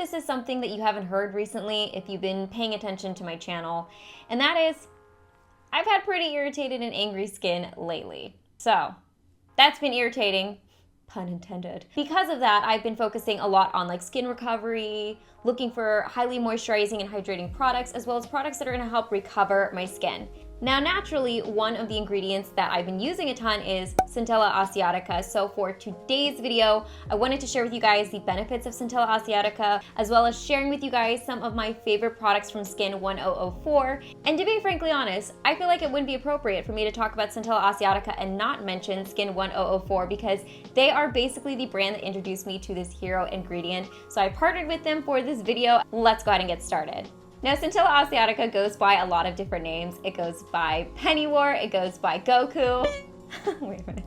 this is something that you haven't heard recently if you've been paying attention to my channel, and that is I've had pretty irritated and angry skin lately. So that's been irritating, pun intended. Because of that, I've been focusing a lot on like skin recovery, looking for highly moisturizing and hydrating products, as well as products that are gonna help recover my skin. Now, naturally, one of the ingredients that I've been using a ton is Centella Asiatica. So for today's video, I wanted to share with you guys the benefits of Centella Asiatica, as well as sharing with you guys some of my favorite products from SKIN1004. And to be frankly honest, I feel like it wouldn't be appropriate for me to talk about Centella Asiatica and not mention SKIN1004 because they are basically the brand that introduced me to this hero ingredient. So I partnered with them for this video. Let's go ahead and get started. Now, Centella Asiatica goes by a lot of different names. It goes by Pennywort, it goes by Goku, wait a minute,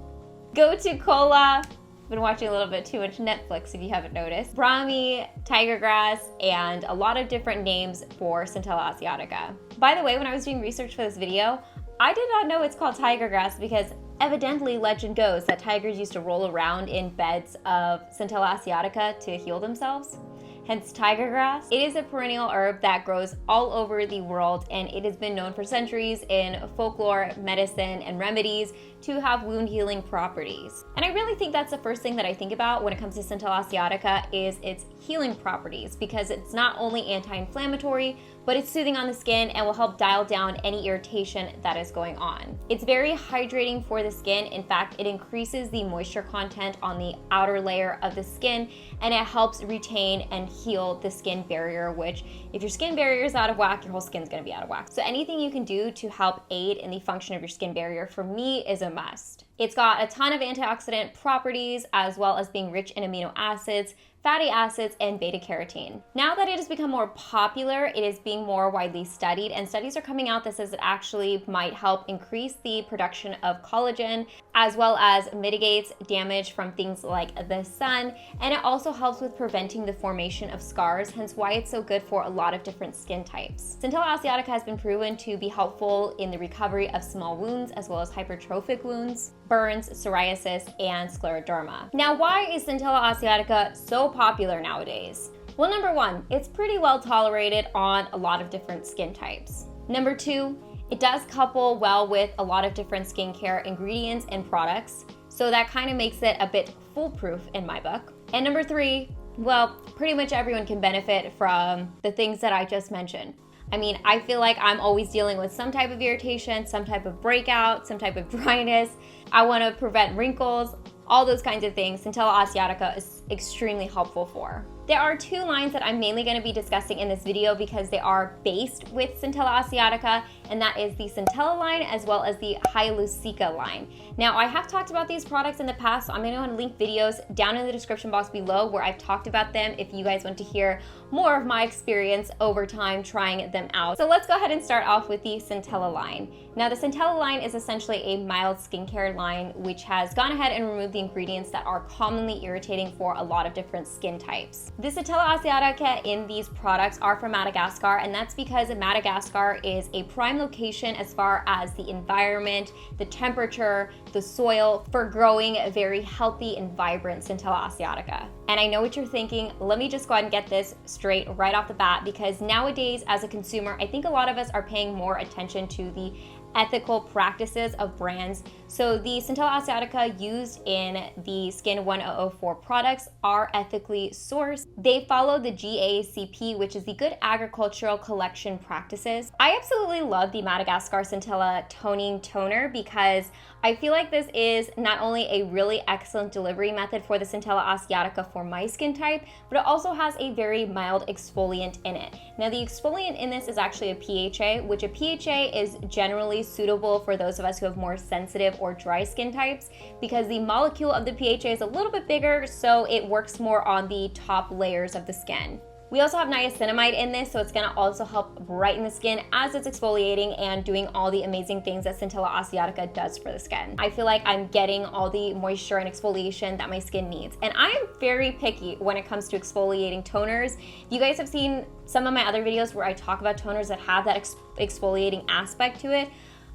Go-To-Cola, been watching a little bit too much Netflix if you haven't noticed, Brahmi, Tiger Grass, and a lot of different names for Centella Asiatica. By the way, when I was doing research for this video, I did not know it's called Tiger Grass because evidently legend goes that tigers used to roll around in beds of Centella Asiatica to heal themselves. Hence tiger grass. It is a perennial herb that grows all over the world, and it has been known for centuries in folklore, medicine, and remedies to have wound healing properties. And I really think that's the first thing that I think about when it comes to Centella Asiatica is its healing properties, because it's not only anti-inflammatory, but it's soothing on the skin and will help dial down any irritation that is going on. It's very hydrating for the skin. In fact, it increases the moisture content on the outer layer of the skin, and it helps retain and heal the skin barrier, which if your skin barrier is out of whack, your whole skin's gonna be out of whack. So anything you can do to help aid in the function of your skin barrier, for me, is a must. It's got a ton of antioxidant properties, as well as being rich in amino acids, fatty acids, and beta carotene. Now that it has become more popular, it is being more widely studied, and studies are coming out that says it actually might help increase the production of collagen, as well as mitigates damage from things like the sun, and it also helps with preventing the formation of scars, hence why it's so good for a lot of different skin types. Centella Asiatica has been proven to be helpful in the recovery of small wounds, as well as hypertrophic wounds, burns, psoriasis, and scleroderma. Now, why is Centella Asiatica so popular nowadays? Well, number one, it's pretty well tolerated on a lot of different skin types. Number two, it does couple well with a lot of different skincare ingredients and products, so that kind of makes it a bit foolproof in my book. And number three, well, pretty much everyone can benefit from the things that I just mentioned. I mean, I feel like I'm always dealing with some type of irritation, some type of breakout, some type of dryness. I want to prevent wrinkles, all those kinds of things. Centella Asiatica is extremely helpful for. There are two lines that I'm mainly going to be discussing in this video because they are based with Centella Asiatica, and that is the Centella line as well as the Hyalu-Cica line. Now, I have talked about these products in the past, so I'm going to link videos down in the description box below where I've talked about them if you guys want to hear more of my experience over time trying them out. So let's go ahead and start off with the Centella line. Now, the Centella line is essentially a mild skincare line which has gone ahead and removed the ingredients that are commonly irritating for a lot of different skin types. The Centella Asiatica in these products are from Madagascar, and that's because Madagascar is a prime location as far as the environment, the temperature, the soil for growing a very healthy and vibrant Centella Asiatica. And I know what you're thinking, let me just go ahead and get this straight right off the bat, because nowadays as a consumer, I think a lot of us are paying more attention to the ethical practices of brands. So the Centella Asiatica used in the SKIN1004 products are ethically sourced. They follow the GACP, which is the Good Agricultural Collection Practices. I absolutely love the Madagascar Centella Toning Toner because I feel like this is not only a really excellent delivery method for the Centella Asiatica for my skin type, but it also has a very mild exfoliant in it. Now, the exfoliant in this is actually a PHA, which a PHA is generally suitable for those of us who have more sensitive or dry skin types because the molecule of the PHA is a little bit bigger, so it works more on the top layers of the skin. We also have niacinamide in this, so it's gonna also help brighten the skin as it's exfoliating and doing all the amazing things that Centella Asiatica does for the skin. I feel like I'm getting all the moisture and exfoliation that my skin needs. And I am very picky when it comes to exfoliating toners. You guys have seen some of my other videos where I talk about toners that have that exfoliating aspect to it.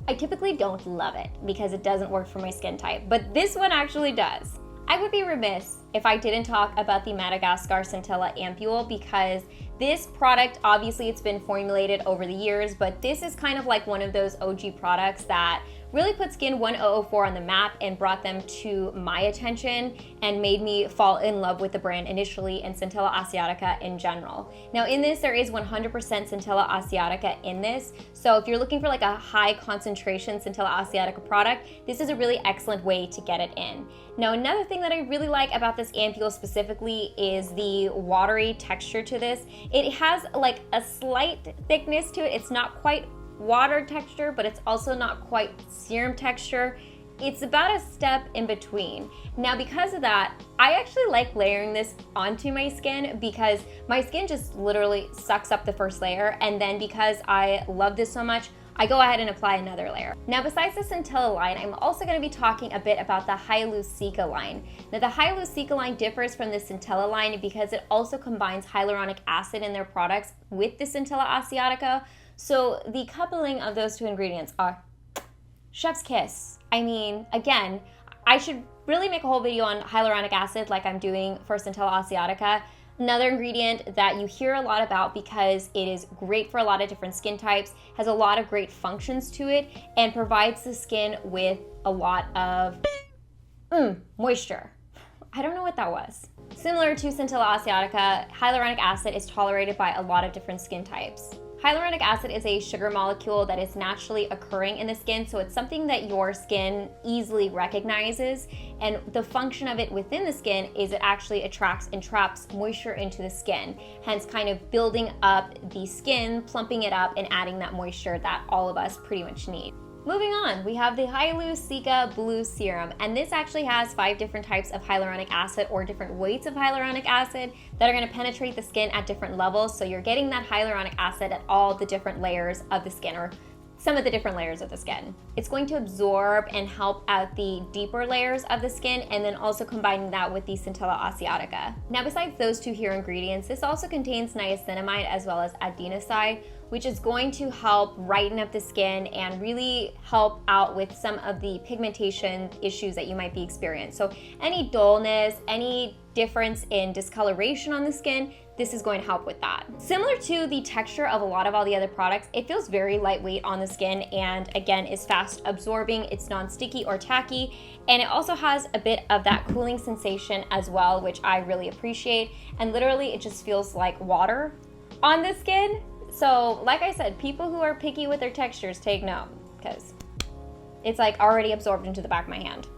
I typically don't love it because it doesn't work for my skin type, but this one actually does. I would be remiss if I didn't talk about the Madagascar Centella Ampoule, because this product, obviously it's been formulated over the years, but this is kind of like one of those OG products that really put SKIN1004 on the map and brought them to my attention and made me fall in love with the brand initially and Centella Asiatica in general. Now in this, there is 100% Centella Asiatica in this. So if you're looking for like a high concentration Centella Asiatica product, this is a really excellent way to get it in. Now another thing that I really like about this ampoule specifically is the watery texture to this. It has like a slight thickness to it. It's not quite water texture, but it's also not quite serum texture. It's about a step in between. Now because of that, I actually like layering this onto my skin because my skin just literally sucks up the first layer, and then because I love this so much, I go ahead and apply another layer. Now besides the Centella line, I'm also going to be talking a bit about the Hyalu-Cica line. Now the Hyalu-Cica line differs from the Centella line because it also combines hyaluronic acid in their products with the Centella Asiatica. So the coupling of those two ingredients are chef's kiss. I mean, again, I should really make a whole video on hyaluronic acid like I'm doing for Centella Asiatica. Another ingredient that you hear a lot about because it is great for a lot of different skin types, has a lot of great functions to it, and provides the skin with a lot of moisture. I don't know what that was. Similar to Centella Asiatica, hyaluronic acid is tolerated by a lot of different skin types. Hyaluronic acid is a sugar molecule that is naturally occurring in the skin, so it's something that your skin easily recognizes, and the function of it within the skin is it actually attracts and traps moisture into the skin, hence kind of building up the skin, plumping it up, and adding that moisture that all of us pretty much need. Moving on, we have the Hyalu-Cica Blue Serum, and this actually has 5 different types of hyaluronic acid or different weights of hyaluronic acid that are going to penetrate the skin at different levels, so you're getting that hyaluronic acid at all the different layers of the skin, or some of the different layers of the skin. It's going to absorb and help out the deeper layers of the skin, and then also combining that with the Centella Asiatica. Now besides those 2 here ingredients, this also contains niacinamide as well as adenosine, which is going to help brighten up the skin and really help out with some of the pigmentation issues that you might be experiencing. So any dullness, any difference in discoloration on the skin, this is going to help with that. Similar to the texture of a lot of all the other products, it feels very lightweight on the skin, and again is fast absorbing, it's non-sticky or tacky, and it also has a bit of that cooling sensation as well, which I really appreciate, and literally it just feels like water on the skin. So like I said, people who are picky with their textures, take note, because it's like already absorbed into the back of my hand.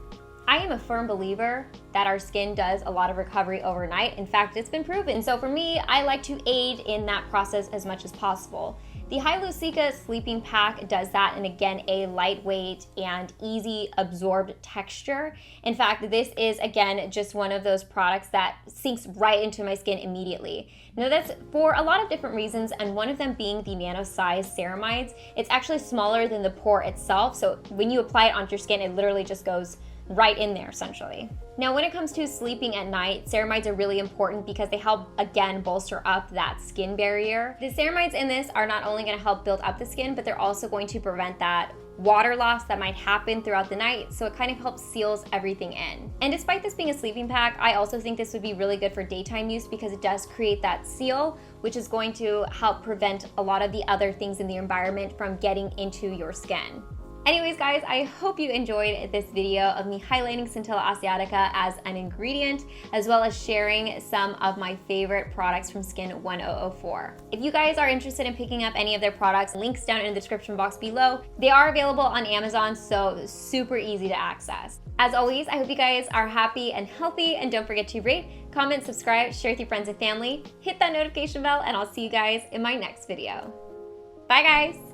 I am a firm believer that our skin does a lot of recovery overnight. In fact, it's been proven. So for me, I like to aid in that process as much as possible. The Hyalu-Cica Sleeping Pack does that, and again, a lightweight and easy absorbed texture. In fact, this is again just one of those products that sinks right into my skin immediately. Now that's for a lot of different reasons, and one of them being the nano-sized ceramides. It's actually smaller than the pore itself, so when you apply it onto your skin, it literally just goes right in there essentially. Now when it comes to sleeping at night, ceramides are really important because they help again bolster up that skin barrier. The ceramides in this are not only going to help build up the skin, but they're also going to prevent that water loss that might happen throughout the night, so it kind of helps seals everything in. And despite this being a sleeping pack, I also think this would be really good for daytime use because it does create that seal, which is going to help prevent a lot of the other things in the environment from getting into your skin. Anyways guys, I hope you enjoyed this video of me highlighting Centella Asiatica as an ingredient, as well as sharing some of my favorite products from SKIN1004. If you guys are interested in picking up any of their products, links down in the description box below. They are available on Amazon, so super easy to access. As always, I hope you guys are happy and healthy, and don't forget to rate, comment, subscribe, share with your friends and family, hit that notification bell, and I'll see you guys in my next video. Bye guys!